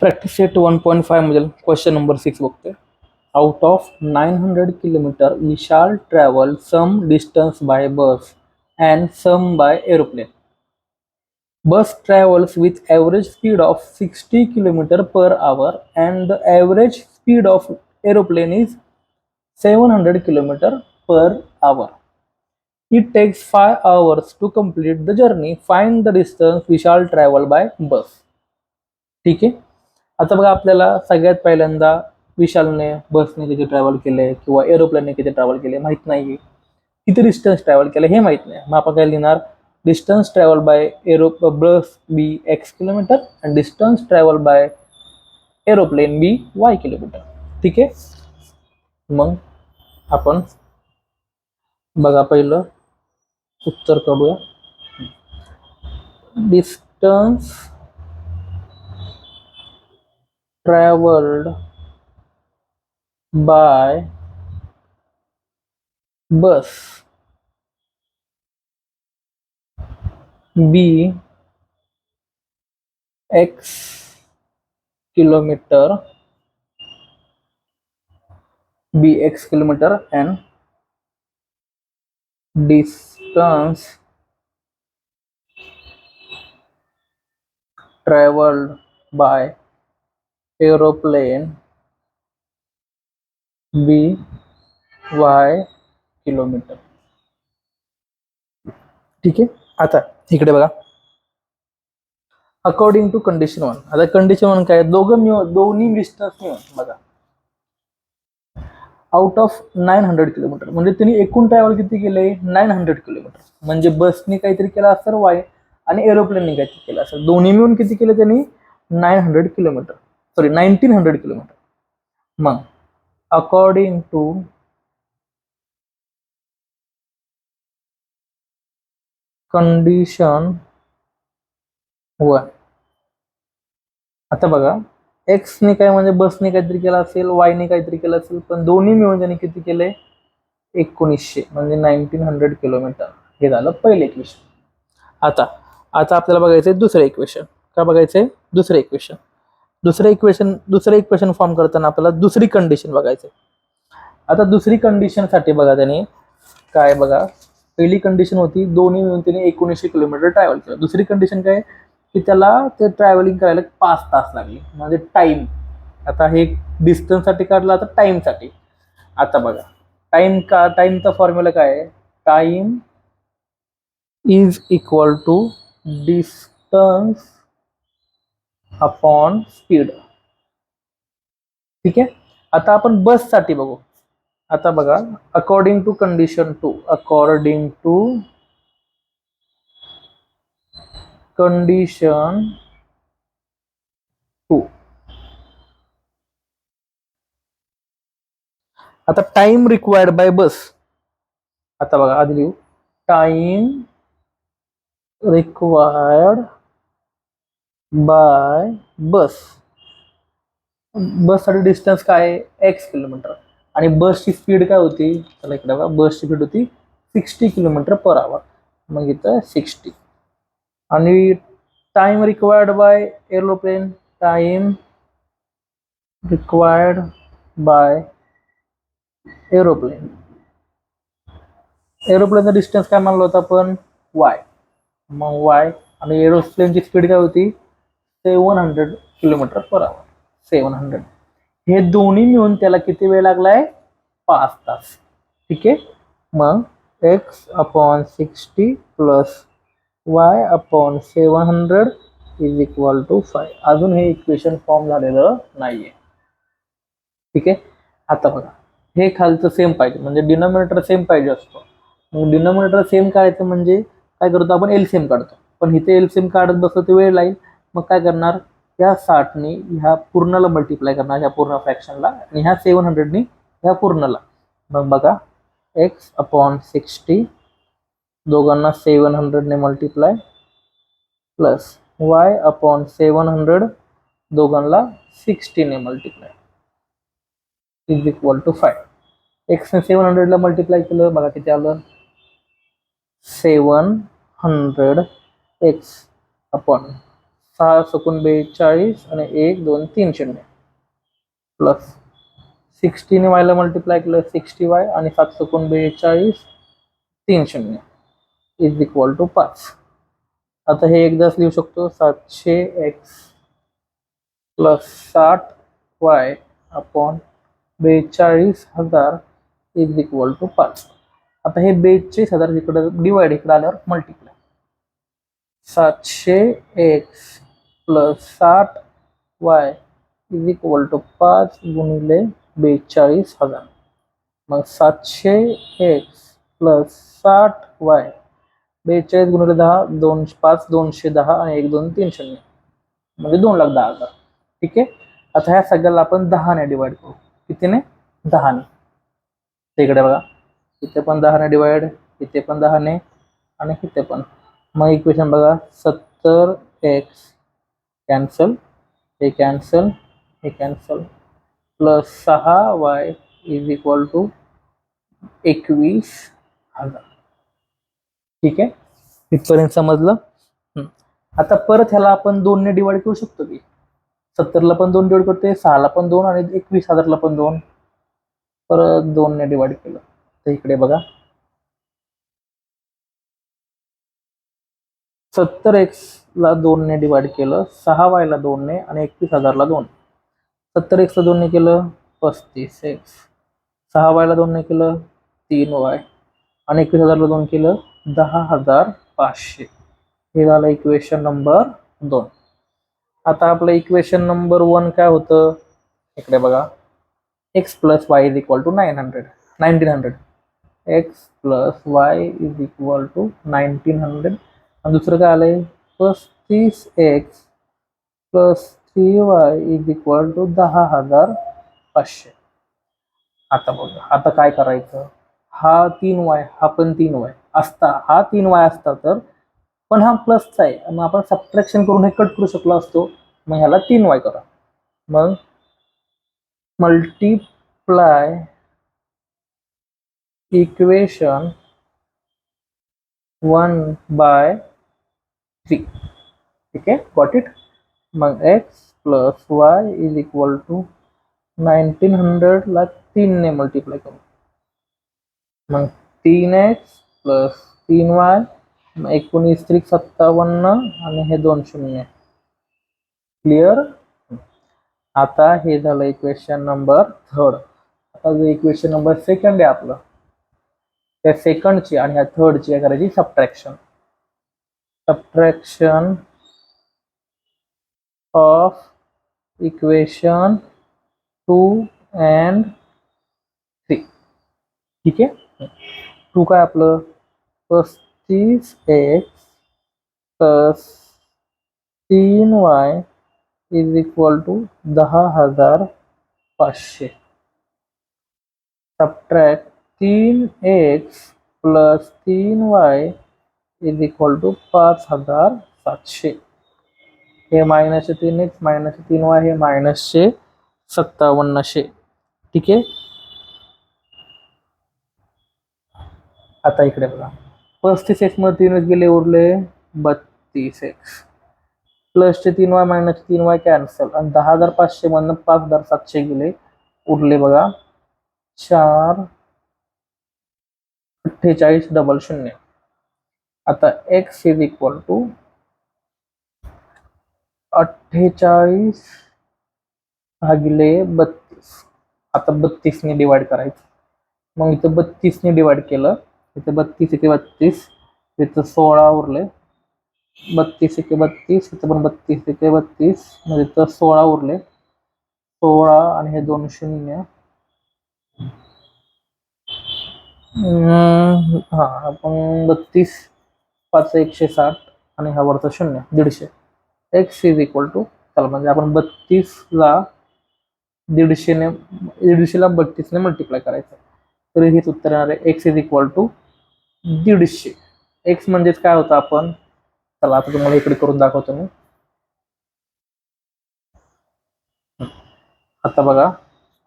Practice set 1.5 मधील question number 6 बघतोय. Out of 900 kilometre we shall travel some distance by bus and some by aeroplane. Bus travels with average speed of 60 km per hour and the average speed of aeroplane is 700 km per hour. It takes 5 hours to complete the journey. Find the distance we shall travel by bus. ठीक आहे. आता बघा आपल्याला सगळ्यात पहिल्यांदा विशालने बसने किती travel केले किंवा एरोप्लेनने किती ट्रॅव्हल केले माहित नाही. किती डिस्टन्स ट्रॅव्हल केलं हे माहित नाही. मग आपण काय लिहिणार, distance travel by bus B X kilometre आणि distance travel by aeroplane B Y kilometre. ठीक आहे. मग आपण बघा पहिलं उत्तर काढूया. Distance travelled by bus B X kilometre and distance traveled by aeroplane b y kilometre. ठीक आहे. आता इकडे बघा, अकॉर्डिंग टू कंडिशन 1. आता कंडिशन 1 काय, दोन्ही डिस्टन्स मिळून बघा आउट ऑफ 900 किलोमीटर म्हणजे त्यांनी एकूण ट्रॅव्हल किती केलंय 900 किलोमीटर. म्हणजे बसने काहीतरी केलं असेल वाय आणि एरोप्लेनने काहीतरी केलं असेल, दोन्ही मिळून किती केलं त्यांनी 900 किलोमीटर, सॉरी 1900 किलोमीटर. मग अकॉर्डिंग टू कंडिशन 1. आता बघा एक्सने काय म्हणजे बसने काहीतरी केलं असेल, वायने काहीतरी केलं असेल, पण दोन्ही मिळून त्यांनी किती केलंय 1900 म्हणजे 1900 किलोमीटर. हे झालं पहिलं इक्वेशन. आता आपल्याला बघायचंय दुसरं इक्वेशन. काय बघायचंय, दुसरं इक्वेशन फॉर्म करताना आपल्याला दुसरी कंडिशन बघायचंय. आता दुसरी कंडिशन साठी बघा त्याने काय, बघा पहिली कंडिशन होती दोन्ही मिळून त्याने 1900 किलोमीटर ट्रॅव्हल केलं. दुसरी कंडिशन काय की त्याला ते ट्रॅव्हलिंग करायला 5 तास लागले म्हणजे टाइम. आता हे डिस्टन्स साठी काढलं, आता टाइम साठी. आता बघा टाइमचा फॉर्म्युला काय आहे, time is equal to distance upon speed. ठीक आहे. आता आपण बस साठी बघू. आता बघा अकॉर्डिंग टू कंडिशन 2 आता टाइम रिक्वायर्ड बाय बस. आता बघा आधी लिहू, टाइम रिक्वायर्ड बाय बस साठी डिस्टन्स काय आहे एक्स किलोमीटर आणि बसची स्पीड काय होती, चला इकडे बघा, बसची स्पीड होती 60 किलोमीटर पर आवर. मग इथं 60 आणि time required by aeroplane, time required by एरोप्लेनचा डिस्टन्स काय मानला होता आपण वाय. मग वाय आणि एरोप्लेनची स्पीड काय होती 700 किलोमीटर पर आवर. 700 हे दोन्ही मिळून त्याला किती वेळ लागलाय 5 तास. ठीक आहे. मग X upon 60 plus Y upon 700 is equal to 5. अजून हे इक्वेशन फॉर्म झालेलं नाहीये. ठीक आहे. आता बघा हे खालचं सेम पाहिजे म्हणजे डिनोमिनेटर सेम पाहिजे असतो. मग डिनोमिनेटर सेम काढायचं म्हणजे काय करतो आपण एलसीएम काढतो, पण इथे एलसीएम काढत बसतो ते वेळ लागेल. मग काय करणार, ह्या 60ने ह्या पूर्णला मल्टिप्लाय करणार, ह्या पूर्ण फ्रॅक्शनला, आणि ह्या 700ने ह्या पूर्णला. मग बघा एक्स अपॉन 60 दोघांना 700ने मल्टिप्लाय प्लस वाय अपॉन 700 दोघांना 60ने multiply is equal to 5. X ने 700 ला मल्टिप्लाय केलं, बघा किती आलं 700 एक्स अपॉन 6 सकून 42 आणि 1 2 3 शून्य प्लस 60 ने वायला मल्टिप्लाय केलं 60y आणि 7 सकून 42 3 शून्य इज इक्वल टू 5. आता हे एकदाच लिहू शकतो 700x plus 60y upon 42,000 is equal to 5. आता हे 42,000 इकडे डिवाइड इकडे आल्यावर multiply 700x plus 60y is equal to 5 गुणिले 42,000. मग 700x प्लस 60y 42 गुणिले 10 2 5 210 आणि 1 2 3 शून्य म्हणजे 2,10,000. ठीक आहे. आता ह्या सगळ्याला आपण 10 ने डिवाइड करू. कितीने? 10 ने. इकडे बघा इथे पण 10 ने डिवाइड, इथे पण 10 ने आणि इथे पण. मग इक्वेशन बघा 70x कॅन्सल, हे कॅन्सल, हे cancel plus 6y is equal to 21,000. ठीक आहे. इथपर्यंत समजलं. आता परत ह्याला आपण 2 ने डिवाइड करू शकतो की 70ला पण 2 डिवाइड करते, 6ला पण 2 आणि 21,000ला पण 2. परत 2 ने डिवाइड केलं तर इकडे बघा 70x ला 2 ने डिवाइड केलं, 6y ला 2 ने आणि 21,000ला 2. 70x ला 2 ने केलं 35x, 6y ला 2 ने केलं 3y आणि 21,000ला 2 केलं 10,500. हे झालं इक्वेशन नंबर 2. आता आपलं इक्वेशन नंबर 1 काय होतं? इकडे बघा x plus y is equal to 1900. x plus y is equal to 1900 आणि दुसरं काय आलंय 35x plus 3y is equal to 10,500. आता बघा आता काय करायचं? हा 3y हा पण 3y असता, हा 3y असता तर पण हा प्लसचा आहे, मग आपण सबट्रॅक्शन करून हे कट करू शकलो असतो. मग ह्याला 3y करा. मग मल्टिप्लाय इक्वेशन 1/3. ठीक आहे, गॉट इट. मग x plus y is equal to 1900 ला 3 ने मल्टिप्लाय करू. मग 3x प्लस 3y 19 त्रिक 57 आणि हे 2 शून्य. क्लिअर. आता हे झालं इक्वेशन नंबर 3. आता जो इक्वेशन नंबर 2 आहे आपलं, त्या सेकंडची आणि ह्या थर्डची काय करायची? Subtraction. Subtraction of equation 2 and 3. ठीक आहे. 2 काय आपलं 35x plus 3y is equal to 10,500. Subtract 3x plus 3y is equal to 5,700. हे मायनसचे 3x मायनसचे 3y हे मायनसचे 5700. ठीक आहे. आता इकडे बघा 35x मध्ये 3x गेले उरले 32x प्लसचे 3y मायनसचे 3y कॅन्सल आणि 10,500 मधनं 5,700 गेले उरले बघा 4 48 डबल 0. आता x इज इक्वल टू 48 भागिले 32. आता 32 ने डिवाइड करायचं. मग इथं 32 ने डिवाइड केलं, इथे 32 इथे 32 इथं 16 उरले 32 इथे 32 इथं पण 32 इथे 32 म्हणजे इथं 16 उरले 16 आणि हे 2 शून्य. हा आपण 32 5 160 आणि हा वरचा 0 150. x इज इक्वल टू चला म्हणजे आपण 32 ला 150 ने 150 ला 32 ने मल्टिप्लाय करायचं. तर हेच उत्तर येणार आहे. x is equal to 150. x म्हणजेच काय होतं आपण चला आता तुम्हाला इकडे करून दाखवतो मी. आता बघा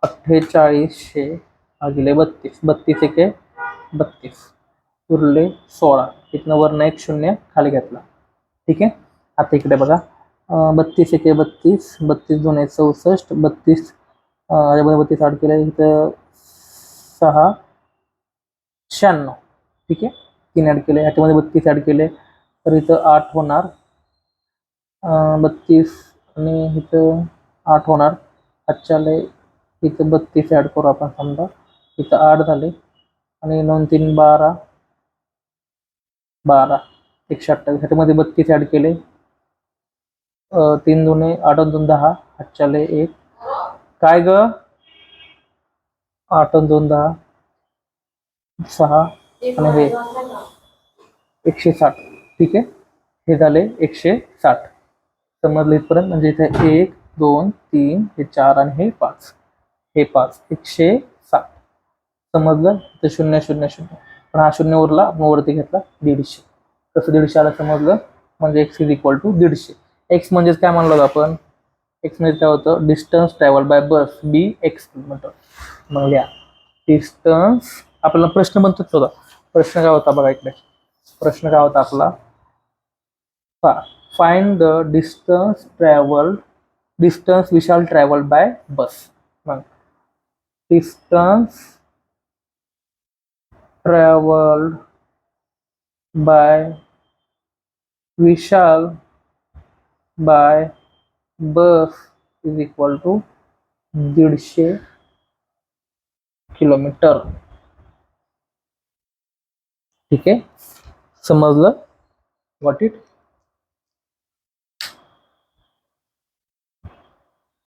4800 भागिले 32 32 एके 32 उरले 16 इथनं वरनं एक शून्य खाली घेतला. ठीक आहे. आता इकडे बघा 32 एके 32, 32 दोन 64, 32 यामध्ये 32 ॲड केले इथं 6 96. ठीक आहे, 3 ॲड केले ह्याच्यामध्ये 32 ॲड केले तर इथं 8 होणार. 32 आणि इथं 8 होणार. आजच्याला इथं 32 ॲड करू आपण, समजा इथं 8 झाले आणि 9 3 12, 12 128 ह्याच्यामध्ये 32 ॲड केले. 3 दुने 8 2 10, आजच्याले 1 काय ग 8 2 10 6 आणि हे 160. ठीक आहे, हे झाले 160. समजलं इथपर्यंत? म्हणजे इथे 1 2 3 हे 4 आणि हे 5, हे 5 160. समजलं? इथे 0 0 0 पण हा 0 उरला, आपण वरती घेतला 150. कसं 150 आला समजलं? म्हणजे x is equal to 150. X म्हणजेच काय म्हणलो आपण? एक्स म्हणजे काय होतं? Distance travel by bus B X kilometre. मग लिहा डिस्टन्स. आपल्याला प्रश्न बनतोच होता. प्रश्न काय होता बघा इकडे. प्रश्न काय होता आपला? Find the distance we shall travel by bus. मग distance travelled by Vishal by bus is equal to 150 kilometre. ठीक आहे, समजलं? Got it?